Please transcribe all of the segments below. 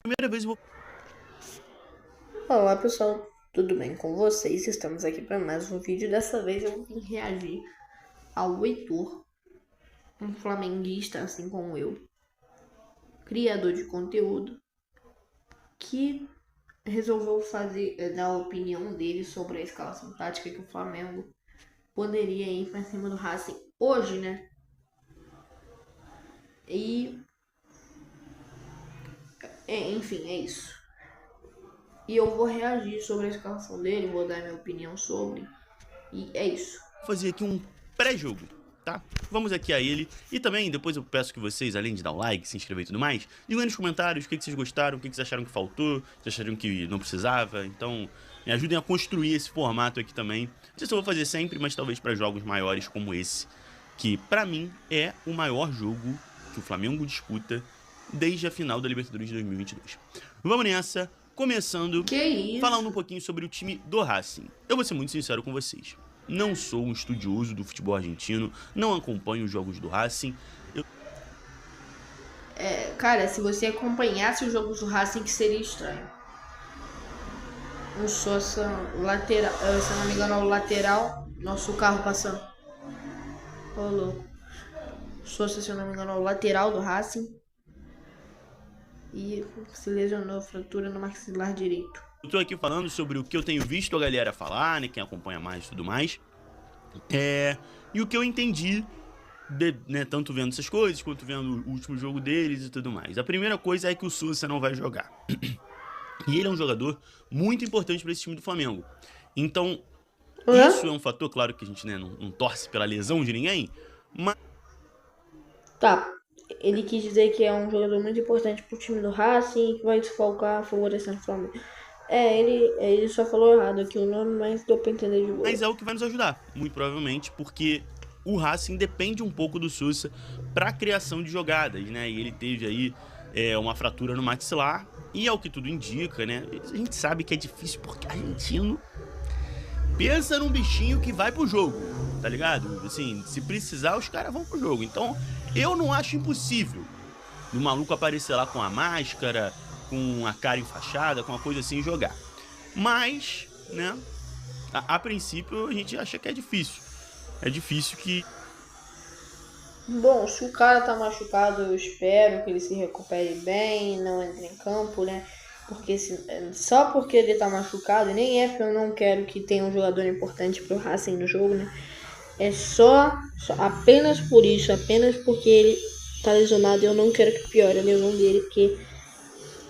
Primeira vez eu vou. Olá pessoal, tudo bem com vocês? Estamos aqui para mais um vídeo. Dessa vez eu vim reagir ao Heitor, um flamenguista assim como eu, criador de conteúdo, que resolveu dar a opinião dele sobre a escalação tática que o Flamengo poderia ir para cima do Racing hoje, né? Enfim, é isso. E eu vou reagir sobre a escalação dele, vou dar minha opinião sobre. E é isso. Fazer aqui um pré-jogo, tá? Vamos aqui a ele. E também, depois eu peço que vocês, além de dar o like, se inscrever e tudo mais, digam aí nos comentários o que vocês gostaram, o que vocês acharam que faltou, se acharam que não precisava. Então, me ajudem a construir esse formato aqui também. Não sei se eu vou fazer sempre, mas talvez para jogos maiores como esse, que pra mim é o maior jogo que o Flamengo disputa desde a final da Libertadores de 2022. Vamos nessa, começando Que isso? falando um pouquinho sobre o time do Racing. Eu vou ser muito sincero com vocês. Não sou um estudioso do futebol argentino, não acompanho os jogos do Racing. Cara, se você acompanhasse os jogos do Racing, que seria estranho. O Sosa, lateral, se eu não me engano, é o lateral. Nosso carro passando. Ô, louco. Sosa, se eu não me engano, é o lateral do Racing. E se lesionou, fratura no maxilar direito. Eu tô aqui falando sobre o que eu tenho visto a galera falar, né, quem acompanha mais e tudo mais. E o que eu entendi, né, tanto vendo essas coisas, quanto vendo o último jogo deles e tudo mais. A primeira coisa é que o Sousa não vai jogar. E ele é um jogador muito importante para esse time do Flamengo. Então, isso é um fator, claro que a gente, né, não torce pela lesão de ninguém, mas Tá. Ele quis dizer que é um jogador muito importante pro time do Racing, que vai desfalcar, favorecendo o Flamengo. Ele só falou errado aqui o nome, mas deu pra entender de boa. é o que vai nos ajudar, muito provavelmente, porque o Racing depende um pouco do Sousa para a criação de jogadas, né? E ele teve aí uma fratura no maxilar, e é o que tudo indica, né? A gente sabe que é difícil porque argentino pensa num bichinho que vai pro jogo, tá ligado? Assim, se precisar, os caras vão pro jogo. Então, eu não acho impossível o maluco aparecer lá com a máscara, com a cara enfaixada, com uma coisa assim e jogar. Mas, né, a princípio a gente acha que é difícil. É difícil que. Bom, se o cara tá machucado, eu espero que ele se recupere bem, não entre em campo, né? Porque só porque ele tá machucado, e nem é porque eu não quero que tenha um jogador importante pro Racing no jogo, né? É só apenas por isso, apenas porque ele tá lesionado e eu não quero que piore a lesão dele, porque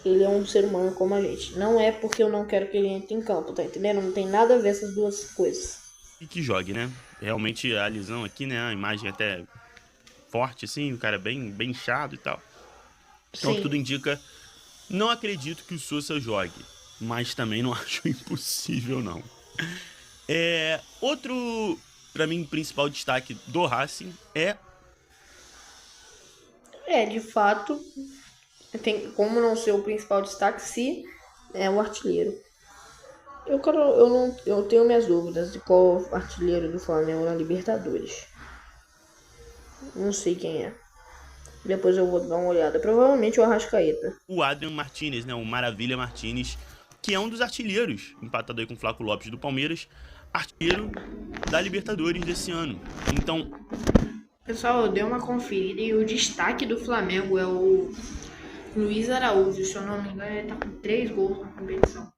ele é um ser humano como a gente. Não é porque eu não quero que ele entre em campo, tá entendendo? Não tem nada a ver essas duas coisas. que jogue, né? Realmente a lisão aqui, né? A imagem até forte, assim, o cara bem inchado e tal. Então, o que tudo Sim. indica, não acredito que o Sousa jogue, mas também não acho impossível, não. Outro, pra mim, principal destaque do Racing é. De fato, tem como não ser o principal destaque se é o artilheiro. Eu tenho minhas dúvidas de qual artilheiro do Flamengo na Libertadores. Não sei quem é. Depois eu vou dar uma olhada. Provavelmente o Arrascaeta. O Adrian Martinez, né? O Maravilha Martinez, que é um dos artilheiros, empatado aí com o Flaco Lopes do Palmeiras, artilheiro da Libertadores desse ano. Então, Pessoal, eu dei uma conferida e o destaque do Flamengo é o Luiz Araújo. Se eu não me engano, ele tá com 3 gols na competição.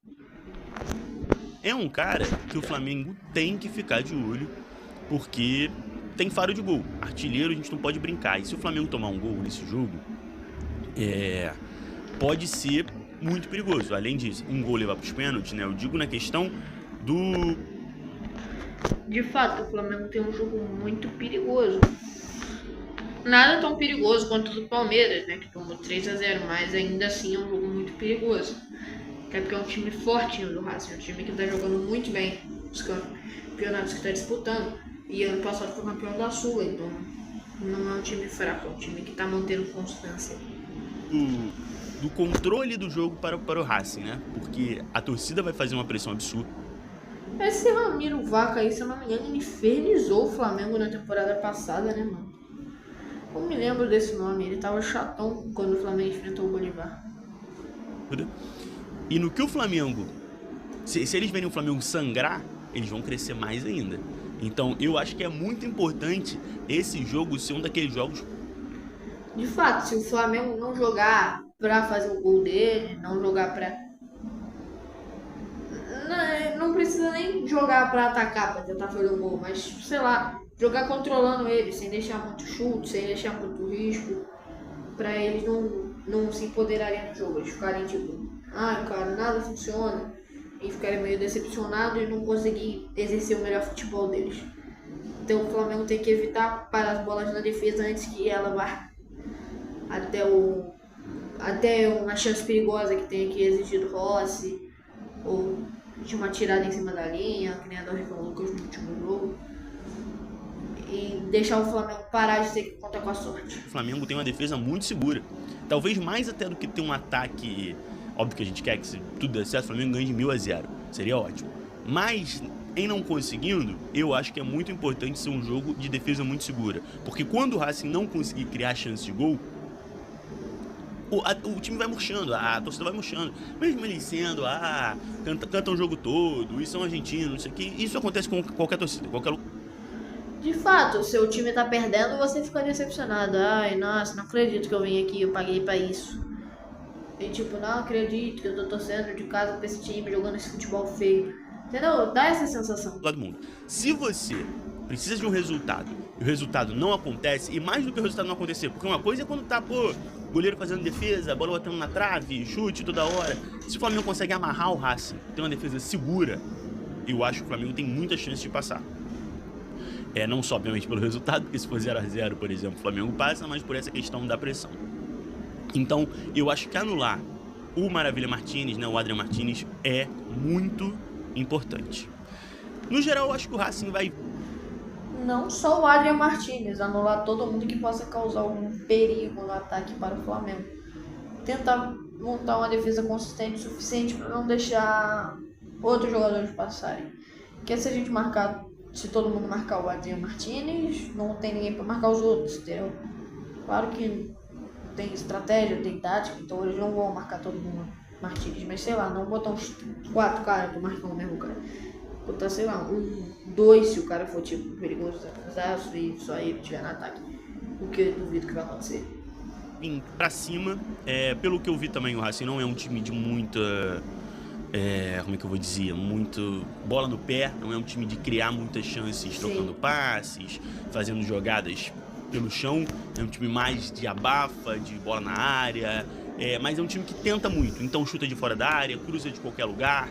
é um cara que o Flamengo tem que ficar de olho, porque tem faro de gol. Artilheiro a gente não pode brincar. E se o Flamengo tomar um gol nesse jogo, pode ser muito perigoso. Além disso, um gol levar para os pênaltis, né? Eu digo na questão do. De fato, o Flamengo tem um jogo muito perigoso. Nada tão perigoso quanto o do Palmeiras, né? Que tomou 3-0, mas ainda assim é um jogo muito perigoso. Até porque é um time fortinho do Racing, é um time que tá jogando muito bem os campeonatos que tá disputando. E ano passado foi campeão da Sula, então não é um time fraco, é um time que tá mantendo constância. do controle do jogo para o Racing, né? Porque a torcida vai fazer uma pressão absurda. Esse Ramiro Vaca aí, se eu não me engano, ele infernizou o Flamengo na temporada passada, né, mano? Não me lembro desse nome, ele tava chatão quando o Flamengo enfrentou o Bolívar. rápida. E no que o Flamengo, se eles verem o Flamengo sangrar, eles vão crescer mais ainda. Então eu acho que é muito importante esse jogo ser um daqueles jogos. De fato, se o Flamengo não jogar pra fazer o gol dele, não jogar pra... Não precisa nem jogar pra atacar, pra tentar fazer o gol, mas, sei lá, jogar controlando ele, sem deixar muito chute, sem deixar muito risco, pra eles não se empoderarem no jogo, eles ficarem tipo, cara, nada funciona, e ficarem meio decepcionados e não conseguir exercer o melhor futebol deles. Então o Flamengo tem que evitar parar as bolas na defesa antes que ela vá até uma chance perigosa que tenha que exigir do Rossi, ou de uma tirada em cima da linha, que nem a do Ricardo Lucas no último jogo. E deixar o Flamengo parar de ter que contar com a sorte. O Flamengo tem uma defesa muito segura. Talvez mais até do que ter um ataque. Óbvio que a gente quer que, se tudo der certo, o Flamengo ganhe de 1-0. Seria ótimo. Mas, em não conseguindo, eu acho que é muito importante ser um jogo de defesa muito segura. Porque quando o Racing não conseguir criar chance de gol, o time vai murchando, a torcida vai murchando. Mesmo eles sendo, cantam o jogo todo, e são argentinos, não sei o que. Isso acontece com qualquer torcida, qualquer. De fato, o seu time tá perdendo, você fica decepcionado. Ai, nossa, não acredito que eu vim aqui, eu paguei pra isso. E tipo, não acredito que eu tô torcendo de casa pra esse time, jogando esse futebol feio. Entendeu? Dá essa sensação. Todo mundo. Se você precisa de um resultado e o resultado não acontece, e mais do que o resultado não acontecer, porque uma coisa é quando tá, goleiro fazendo defesa, bola batendo na trave, chute toda hora. Se o Flamengo consegue amarrar o Racing, ter uma defesa segura, eu acho que o Flamengo tem muita chance de passar. Não só, obviamente, pelo resultado, porque se for 0-0, por exemplo, o Flamengo passa, mas por essa questão da pressão. Então, eu acho que anular o Maravilha Martínez, o Adrian Martínez, é muito importante. No geral, eu acho que o Racing vai... Não só o Adrian Martínez, anular todo mundo que possa causar algum perigo no ataque para o Flamengo. Tentar montar uma defesa consistente o suficiente para não deixar outros jogadores passarem. Porque se todo mundo marcar o Adrian Martínez, não tem ninguém para marcar os outros, entendeu? Claro que tem estratégia, tem tática, então eles não vão marcar todo mundo Martínez, mas sei lá, não botar uns 4 caras pra marcar o mesmo cara. Botar, sei lá, 2 se o cara for tipo perigoso, e só ele estiver no ataque. O que eu duvido que vai acontecer. Pra cima, pelo que eu vi também, o Racing não é um time de muita... como é que eu vou dizer? Muito bola no pé, não é um time de criar muitas chances, trocando passes, fazendo jogadas pelo chão. É um time mais de abafa, de bola na área, mas é um time que tenta muito, então chuta de fora da área, cruza de qualquer lugar.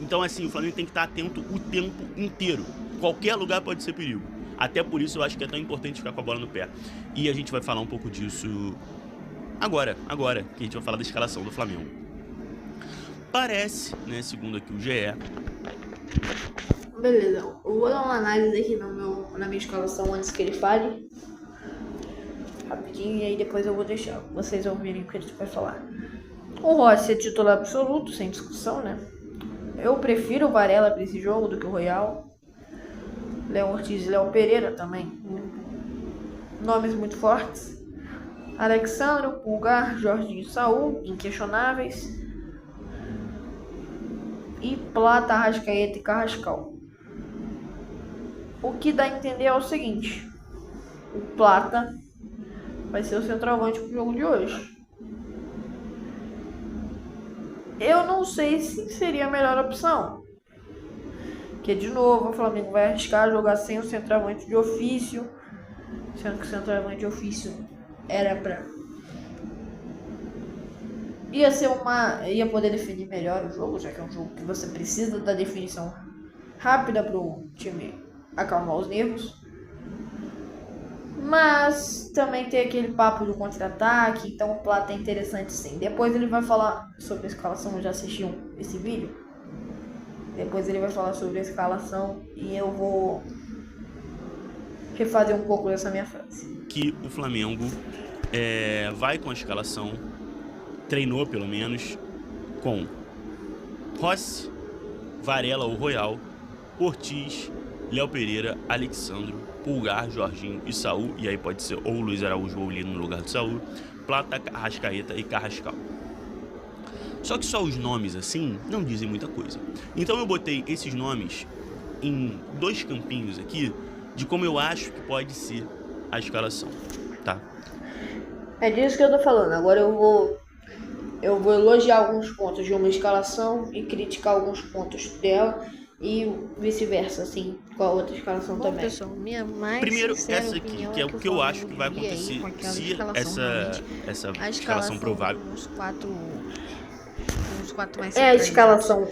Então assim, o Flamengo tem que estar atento o tempo inteiro, qualquer lugar pode ser perigo. Até por isso eu acho que é tão importante ficar com a bola no pé. E a gente vai falar um pouco disso agora que a gente vai falar da escalação do Flamengo. Parece, segundo aqui o GE... Beleza, eu vou dar uma análise aqui na minha escalação antes que ele fale. Rapidinho, e aí depois eu vou deixar vocês ouvirem o que a gente vai falar. O Rossi é titular absoluto, sem discussão, Eu prefiro o Varela para esse jogo do que o Royal. Léo Ortiz e Léo Pereira também. Nomes muito fortes. Alexandro, Pulgar, Jorginho e Saul, inquestionáveis. E Plata, Arrascaeta e Carrascal. O que dá a entender é o seguinte: o Plata vai ser o centroavante pro jogo de hoje. Eu não sei se seria a melhor opção. Porque, de novo, o Flamengo vai arriscar jogar sem o centroavante de ofício. Sendo que o centroavante de ofício era pra... Ia poder definir melhor o jogo, já que é um jogo que você precisa da definição rápida pro time acalmar os nervos. Mas também tem aquele papo do contra-ataque, então o Plata é interessante sim. Depois ele vai falar sobre a escalação, já assistiu esse vídeo? Depois ele vai falar sobre a escalação e eu vou refazer um pouco dessa minha frase. Que o Flamengo vai com a escalação, treinou pelo menos, com Rossi, Varela ou Royal, Ortiz, Léo Pereira, Alexandro, Pulgar, Jorginho e Saul, e aí pode ser ou Luiz Araújo ou Lino no lugar do Saul, Plata, Arrascaeta e Carrascal. Só que só os nomes assim não dizem muita coisa. Então eu botei esses nomes em 2 campinhos aqui de como eu acho que pode ser a escalação, tá? É disso que eu tô falando. Agora eu vou elogiar alguns pontos de uma escalação e criticar alguns pontos dela e vice-versa, assim, com a outra escalação também. Pessoal, minha mais Primeiro, sincera essa aqui, opinião que é o que eu acho que vai iria aí acontecer com aquela se escalação, essa a escalação provável. Os quatro mais É a escalação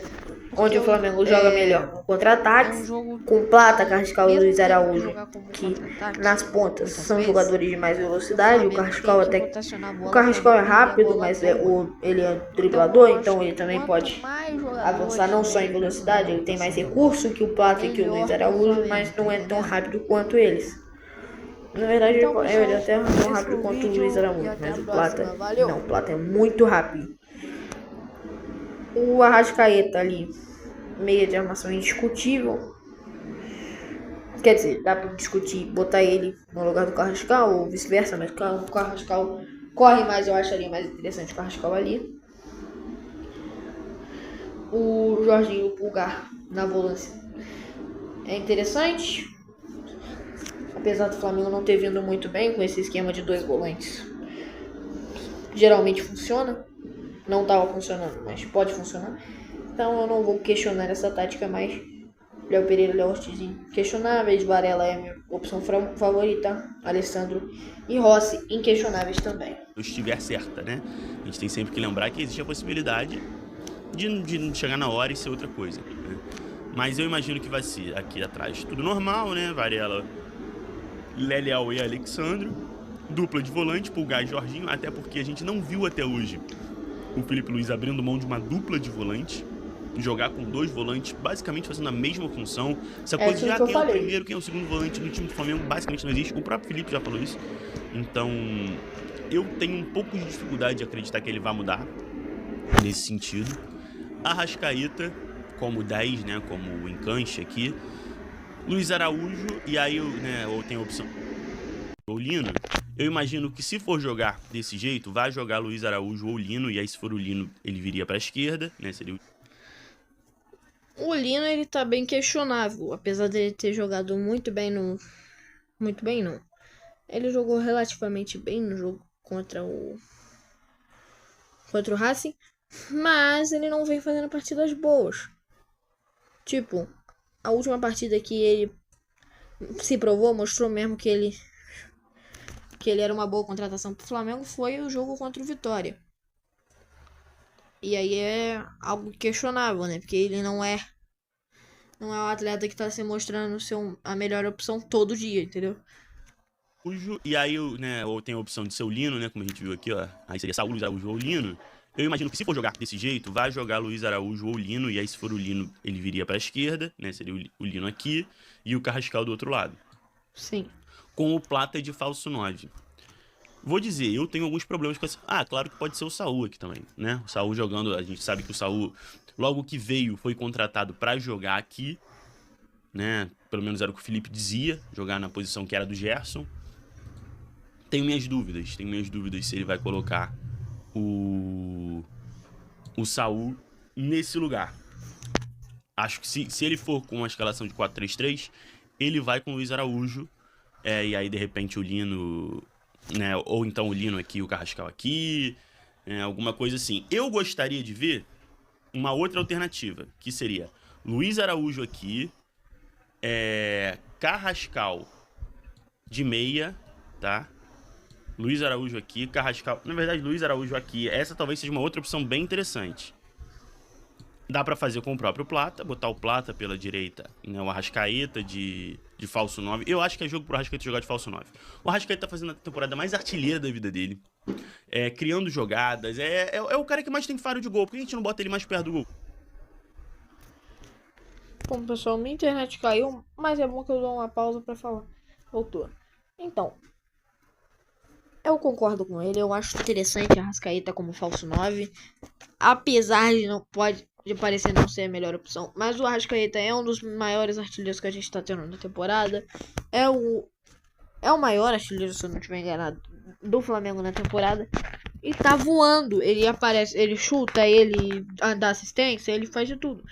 onde o Flamengo joga melhor no contra-ataques, É um jogo com Plata, Carrascal e mesmo Luiz tendo que Araújo, jogar como que contra-ataque, nas pontas muitas são vezes, jogadores de mais velocidade. O Flamengo Carrascal tem que até. rotacionar a bola O Carrascal é pra não rápido, perder a bola mas boa. ele é driblador, eu então acho ele que também quanto pode mais jogadores avançar não só em tiverem velocidade, ele tem mais recurso que o Plata e que o melhor Luiz pro Araújo, Flamengo, mas não é tão entendeu? rápido quanto eles. Na verdade, Então, pessoal, ele é até tão esse rápido foi o quanto o vídeo Luiz e Araújo, até mas a o Plata próxima. Valeu! não, o Plata é muito rápido. O Arrascaeta ali, meia de armação indiscutível. Quer dizer, dá pra discutir, botar ele no lugar do Carrascal ou vice-versa, mas o Carrascal corre mais, eu acharia mais interessante o Carrascal ali. O Jorginho Pulgar na volância é interessante, apesar do Flamengo não ter vindo muito bem com esse esquema de 2 volantes. Geralmente funciona, não estava funcionando, mas pode funcionar. Então eu não vou questionar essa tática mais. Léo Pereira e Léo Ortiz inquestionáveis, Varela é a minha opção favorita, Alessandro e Rossi inquestionáveis também. Eu estiver certa, né? A gente tem sempre que lembrar que existe a possibilidade de chegar na hora e ser outra coisa, né? Mas eu imagino que vai ser aqui atrás tudo normal, né? Varela, Léo e Alexandro, dupla de volante, Pulgar e Jorginho, até porque a gente não viu até hoje o Felipe Luiz abrindo mão de uma dupla de volante, jogar com 2 volantes, basicamente fazendo a mesma função. Essa coisa de quem é o primeiro, quem é o segundo volante no time do Flamengo, basicamente não existe. O próprio Felipe já falou isso. Então, eu tenho um pouco de dificuldade de acreditar que ele vai mudar nesse sentido. Arrascaeta como 10, né, como o encaixe aqui. Luiz Araújo, e aí eu tenho a opção ou Lino. Eu imagino que se for jogar desse jeito, vai jogar Luiz Araújo ou Lino, e aí se for o Lino, ele viria para a esquerda, né, seria o Lino, ele tá bem questionável, apesar de ele ter jogado muito bem no... Muito bem, não. Ele jogou relativamente bem no jogo contra o Racing, mas ele não vem fazendo partidas boas. Tipo, a última partida que ele se provou, mostrou mesmo que ele era uma boa contratação pro Flamengo, foi o jogo contra o Vitória. E aí é algo questionável, né? Porque ele não é um atleta que tá se mostrando ser a melhor opção todo dia, entendeu? E aí, ou tem a opção de ser o Lino, né? Como a gente viu aqui, ó. Aí seria Saúl, Luiz Araújo ou Lino. Eu imagino que se for jogar desse jeito, vai jogar Luiz Araújo ou Lino. E aí, se for o Lino, ele viria para a esquerda, né? Seria o Lino aqui e o Carrascal do outro lado. Sim. Com o Plata de falso 9. Vou dizer, eu tenho alguns problemas com essa... claro que pode ser o Saúl aqui também, né? O Saúl jogando, a gente sabe que o Saúl, logo que veio, foi contratado para jogar aqui, né? Pelo menos era o que o Felipe dizia, jogar na posição que era do Gerson. Tenho minhas dúvidas se ele vai colocar o Saúl nesse lugar. Acho que se ele for com uma escalação de 4-3-3, ele vai com o Luiz Araújo, e aí de repente o Lino... né? Ou então o Lino aqui, o Carrascal aqui, alguma coisa assim. Eu gostaria de ver uma outra alternativa, que seria Luiz Araújo aqui, Carrascal de meia, tá? Luiz Araújo aqui, Carrascal... Na verdade, Luiz Araújo aqui. Essa talvez seja uma outra opção bem interessante. Dá pra fazer com o próprio Plata, botar o Plata pela direita, né? O Arrascaeta de falso 9. Eu acho que é jogo pro Arrascaeta jogar de falso 9. O Arrascaeta tá fazendo a temporada mais artilheira da vida dele. Criando jogadas. É o cara que mais tem faro de gol. Por que a gente não bota ele mais perto do gol? Bom, pessoal, minha internet caiu, mas é bom que eu dou uma pausa pra falar. Voltou. Então, eu concordo com ele. Eu acho interessante a Arrascaeta como falso 9. Apesar de parecer não ser a melhor opção. Mas o Arrascaeta é um dos maiores artilheiros que a gente tá tendo na temporada. É o maior artilheiro, se eu não estiver enganado, do Flamengo na temporada. e tá voando. Ele aparece, ele chuta, ele dá assistência, ele faz de tudo.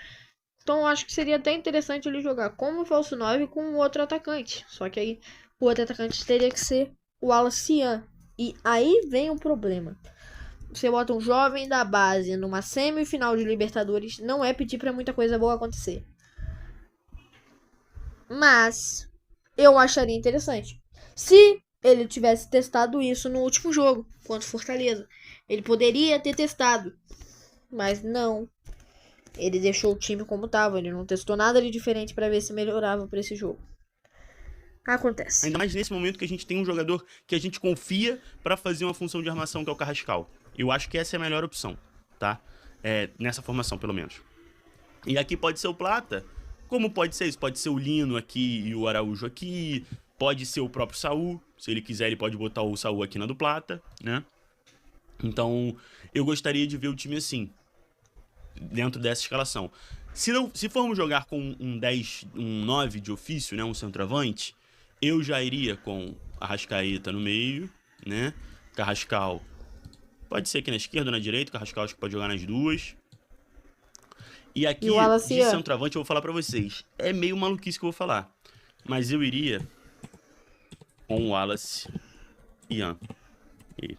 Então eu acho que seria até interessante ele jogar como falso 9 com o outro atacante. Só que aí o outro atacante teria que ser o Wallace Ian. E aí vem o problema. Você bota um jovem da base numa semifinal de Libertadores, não é pedir pra muita coisa boa acontecer. Mas eu acharia interessante. Se ele tivesse testado isso no último jogo contra o Fortaleza, ele poderia ter testado. Mas não. Ele deixou o time como tava. Ele não testou nada de diferente pra ver se melhorava pra esse jogo. Acontece. Ainda mais nesse momento que a gente tem um jogador que a gente confia pra fazer uma função de armação, que é o Carrascal. Eu acho que essa é a melhor opção, tá? Nessa formação, pelo menos. E aqui pode ser o Plata. Como pode ser isso? Pode ser o Lino aqui e o Araújo aqui. Pode ser o próprio Saul. Se ele quiser, ele pode botar o Saul aqui na do Plata, né? Então, eu gostaria de ver o time assim, dentro dessa escalação. Se formos jogar com um 10, um 9 de ofício, né, um centroavante, eu já iria com Arrascaeta no meio, né? Carrascal pode ser aqui na esquerda ou na direita. Carrascal acho que pode jogar nas duas. E aqui, de centroavante, eu vou falar pra vocês. É meio maluquice que eu vou falar. Mas eu iria com o Wallace Ian. E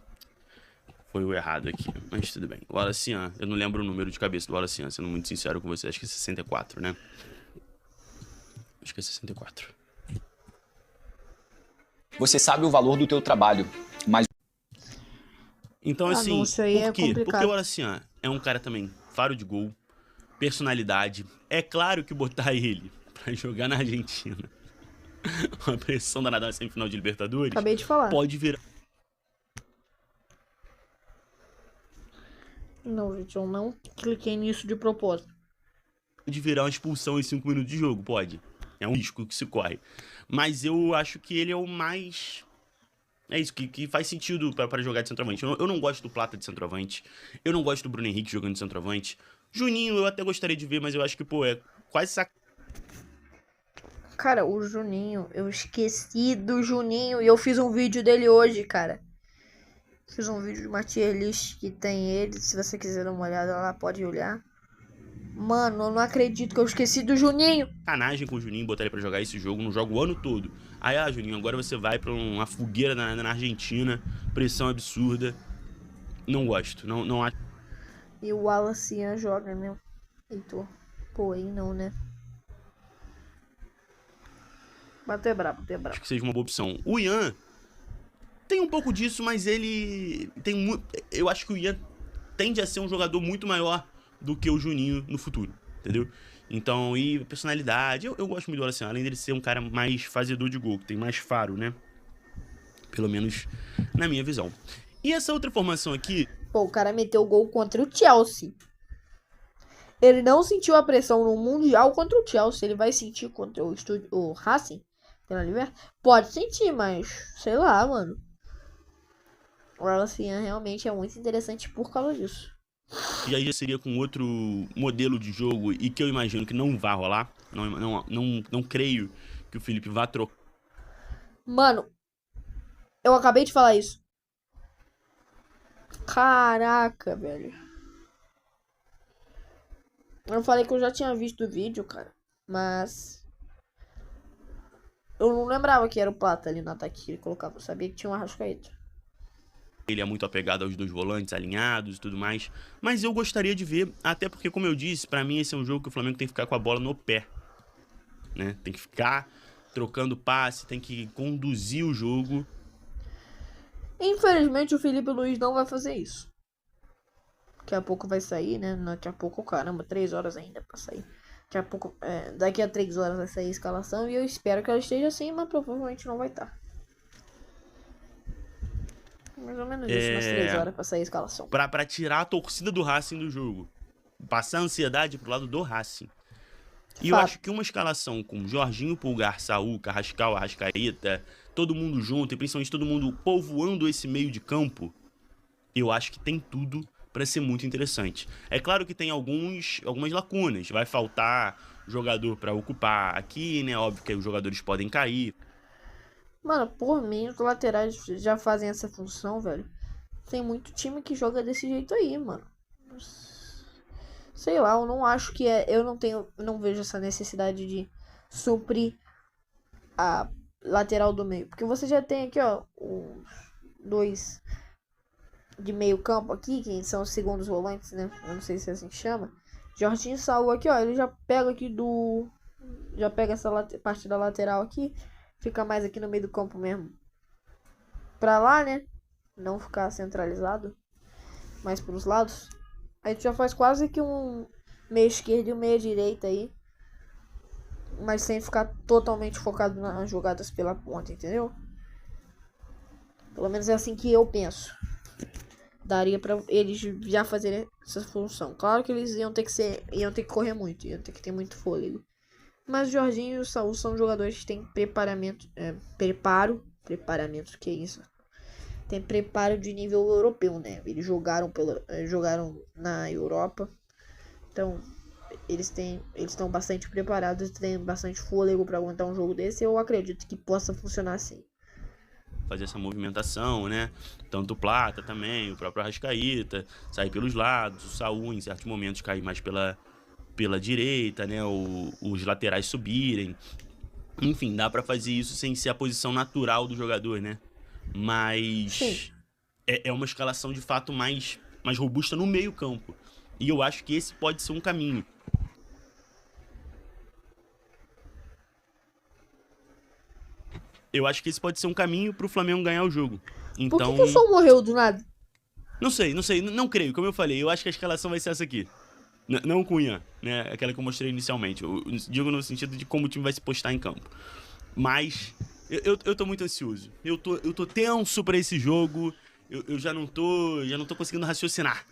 foi o errado aqui, mas tudo bem. O Wallace Ian, eu não lembro o número de cabeça do Wallace Ian, sendo muito sincero com você. Acho que é 64, né? Acho que é 64. Você sabe o valor do teu trabalho, mas... Então, assim, por quê? complicado. Porque o Wallace Ian é um cara também faro de gol, personalidade. É claro que botar ele pra jogar na Argentina, uma pressão danada na semifinal de Libertadores, Acabei de falar. pode virar. Não, gente, eu não cliquei nisso de propósito. De virar uma expulsão em 5 minutos de jogo, pode. É um risco que se corre. Mas eu acho que ele é o mais... É isso, que faz sentido pra jogar de centroavante. Eu não gosto do Plata de centroavante. Eu não gosto do Bruno Henrique jogando de centroavante. Juninho eu até gostaria de ver, mas eu acho que, pô, é quase sac... Cara, o Juninho, eu esqueci do Juninho e eu fiz um vídeo dele hoje, cara. Fiz um vídeo de uma tier list que tem ele. Se você quiser dar uma olhada lá, pode olhar. Mano, eu não acredito que eu esqueci do Juninho. Sacanagem com o Juninho, botar ele pra jogar esse jogo, não joga o ano todo. Aí, Juninho, agora você vai pra uma fogueira na Argentina, pressão absurda. Não gosto, não acho. E o Wallace Ian joga, né? Heitor. Pô, aí não, né? Mas tu é brabo, tu é brabo. Acho que seja uma boa opção. O Ian tem um pouco disso, mas ele tem muito... Eu acho que o Ian tende a ser um jogador muito maior do que o Juninho no futuro, entendeu? Então, e personalidade, eu gosto muito do Wallace Ian, além dele ser um cara mais fazedor de gol, que tem mais faro, né? Pelo menos na minha visão. E essa outra formação aqui... Pô, o cara meteu o gol contra o Chelsea. Ele não sentiu a pressão no Mundial contra o Chelsea. Ele vai sentir contra o Racing pela Libertadores? Pode sentir, mas sei lá, mano. O Wallace Ian realmente é muito interessante por causa disso. E aí já seria com outro modelo de jogo e que eu imagino que não vai rolar. Não creio que o Felipe vá trocar. Mano, eu acabei de falar isso. Caraca, velho. Eu falei que eu já tinha visto o vídeo, cara. Mas eu não lembrava que era o Plata ali no ataque que ele colocava. Eu sabia que tinha um Arrascaeta. Ele é muito apegado aos dois volantes alinhados e tudo mais. Mas eu gostaria de ver, até porque, como eu disse, pra mim esse é um jogo que o Flamengo tem que ficar com a bola no pé, né? Tem que ficar trocando passe, tem que conduzir o jogo. Infelizmente o Felipe Luiz não vai fazer isso. Daqui a pouco vai sair, né? Daqui a pouco, caramba, 3 horas ainda pra sair. Daqui a 3 horas vai sair a escalação e eu espero que ela esteja assim, mas provavelmente não vai estar. Mais ou menos isso, umas 3 horas pra sair a escalação. Pra tirar a torcida do Racing do jogo. Passar a ansiedade pro lado do Racing. E eu acho que uma escalação com Jorginho, Pulgar, Saul, Carrascal, Arrascaeta, todo mundo junto e principalmente todo mundo povoando esse meio de campo, eu acho que tem tudo pra ser muito interessante. É claro que tem algumas lacunas. Vai faltar jogador pra ocupar aqui, né? Óbvio que os jogadores podem cair. Mano, por mim, os laterais já fazem essa função, velho. Tem muito time que joga desse jeito aí, mano. Sei lá, eu não acho que é. Eu não vejo essa necessidade de suprir a lateral do meio. Porque você já tem aqui, ó, os dois de meio campo aqui, que são os segundos volantes, né? Eu não sei se é assim que chama. Jorginho Saul aqui, ó, ele já pega aqui do... Já pega essa parte da lateral aqui. Fica mais aqui no meio do campo mesmo. Pra lá, né? Não ficar centralizado. Mais pros lados. Aí tu já faz quase que um meia esquerda e um meia direita aí. Mas sem ficar totalmente focado nas jogadas pela ponta, entendeu? Pelo menos é assim que eu penso. Daria pra eles já fazerem essa função. Claro que eles iam ter que correr muito, iam ter que ter muito fôlego. Mas o Jorginho e o Saul são jogadores que têm preparamento, que é isso? Tem preparo de nível europeu, né? Eles jogaram na Europa. Então, eles estão bastante preparados, têm bastante fôlego para aguentar um jogo desse. Eu acredito que possa funcionar assim. Fazer essa movimentação, né? Tanto o Plata também, o próprio Arrascaeta, sair pelos lados, o Saul em certos momentos cair mais pela direita, né? Os laterais subirem. Enfim, dá pra fazer isso sem ser a posição natural do jogador, né? Mas é uma escalação de fato mais robusta no meio campo. E eu acho que esse pode ser um caminho. Eu acho que esse pode ser um caminho pro Flamengo ganhar o jogo. Então, Por que o Sol morreu do nada? não sei, não creio. Como eu falei, eu acho que a escalação vai ser essa aqui. Não o Cunha, né? Aquela que eu mostrei inicialmente. Eu digo no sentido de como o time vai se postar em campo. Mas eu tô muito ansioso. Eu tô tenso pra esse jogo. Eu já não tô conseguindo raciocinar.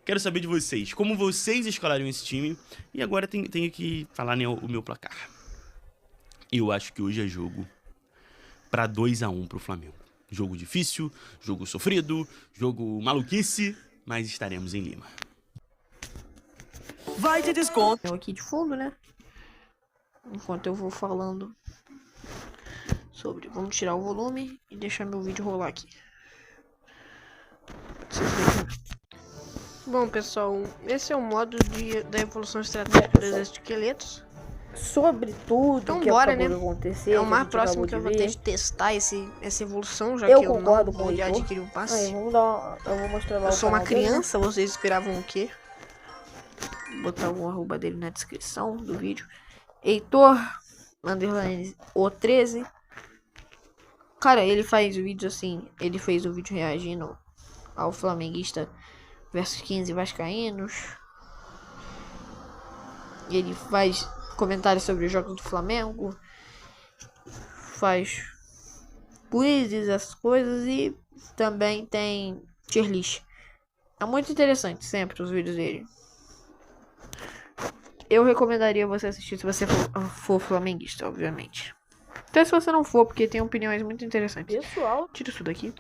Quero saber de vocês. Como vocês escalariam esse time? E agora tenho que falar, né, o meu placar. Eu acho que hoje é jogo pra 2-1 pro Flamengo. Jogo difícil, jogo sofrido, jogo maluquice, mas estaremos em Lima. Vai de desconto. Eu aqui de fundo, né? Enquanto eu vou falando sobre... Vamos tirar o volume e deixar meu vídeo rolar aqui. Bom, pessoal, esse é o modo da evolução estratégica dos esqueletos. Sobre tudo Então que bora, acabou né? de acontecer, É o que a mais gente próximo acabou que eu de vou ver. ter de testar essa evolução, já Eu que eu não concordo com vou o Heitor. adquirir um passe. Aí, eu vou mostrar lá Eu o sou uma canal dele, né? criança, vocês esperavam o quê? Vou botar o arroba dele na descrição do vídeo. Heitor, underline O13. Cara, ele faz vídeos assim. Ele fez um vídeo reagindo ao Flamenguista versus 15 Vascaínos. Ele faz comentários sobre os jogos do Flamengo. Faz quizzes, essas coisas. E também tem tier list. É muito interessante sempre os vídeos dele. Eu recomendaria você assistir se você for flamenguista, obviamente. Até se você não for, porque tem opiniões muito interessantes. Pessoal, Tira isso daqui.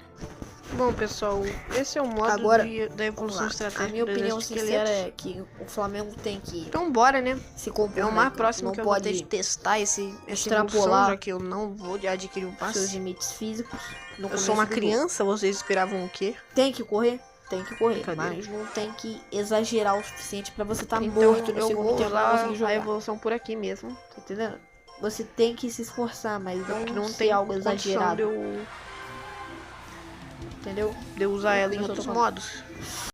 Bom, pessoal, esse é o modo Agora, da evolução estratégica. a minha dos opinião esqueletos. sincera é que o Flamengo tem que Então bora, né? se compor. É o mais próximo não que eu vou ter pode de testar essa evolução, extrapolar já que eu não vou adquirir um seus passe. limites físicos. No Eu começo sou uma do jogo. criança, vocês esperavam o quê? Tem que correr, Brincadeira. mas não tem que exagerar o suficiente pra você estar Então morto no eu segundo vou tempo e não usar conseguir a jogar. evolução por aqui mesmo. Tá entendendo? Você tem que se esforçar, mas Porque não não ser tem algo condição exagerado. de eu entendeu? usar ela em Eu tô outros falando. modos.